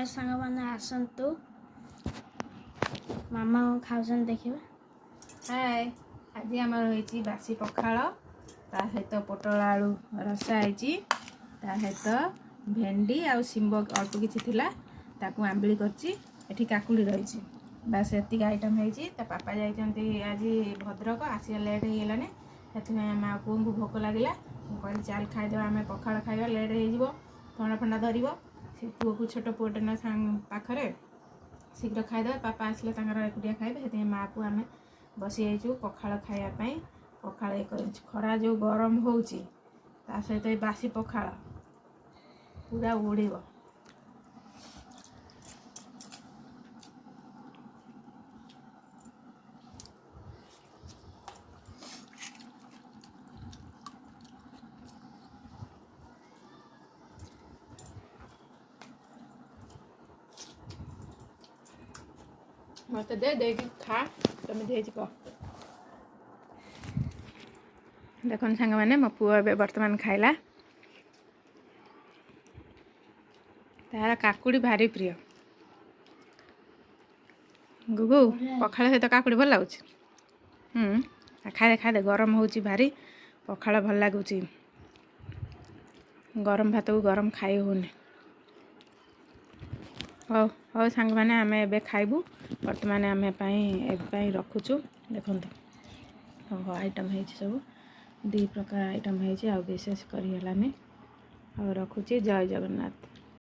हाय सांग मैंने आसतु मामा खाऊन देखिए। हाय आज आम रही बासी पखाड़ ता सहित पोटल आलू रसा है सहित भेंडी आ शिंब अल्प किसी थिला ताकू आंबिली करची काकुड़ी रही बास एति आइटम है पापा जाइछन्ति आज भद्रक आसिया लेट होगलानी से माँ पुओं को भोक लगे कह चाल खाईदे आम पखाड़ खाଇବା लेट हो थंडा फंडा धर से पुओ को छोट पुओटे ना पाखरे शीघ्र खाईदे पापा आसिले एकुटिया खाइबे से माँ को आम बसी जाइछु पखाड़ खाइबापी पखाड़ खरा जो गरम होउची ता सहित बासी पखाड़ पूरा उड़ीब। मत दे देखी खा तुम देख देख सांग मैंने मो पुओ बर्तमान खाइला तार काकुड़ी भारी प्रिय गुगु पखाड़ सहित काकुड़ी भल लगुच खादे गरम होची भारी पखाड़ भल लगुच गरम भात को गरम खाई होनी। हो हो सांग मैंने आम ए खाइबू बर्तमान आम रखुचु देखो हो आइटम है सब दी प्रकार आइटम है विशेष करी रखुची। जय जगन्नाथ।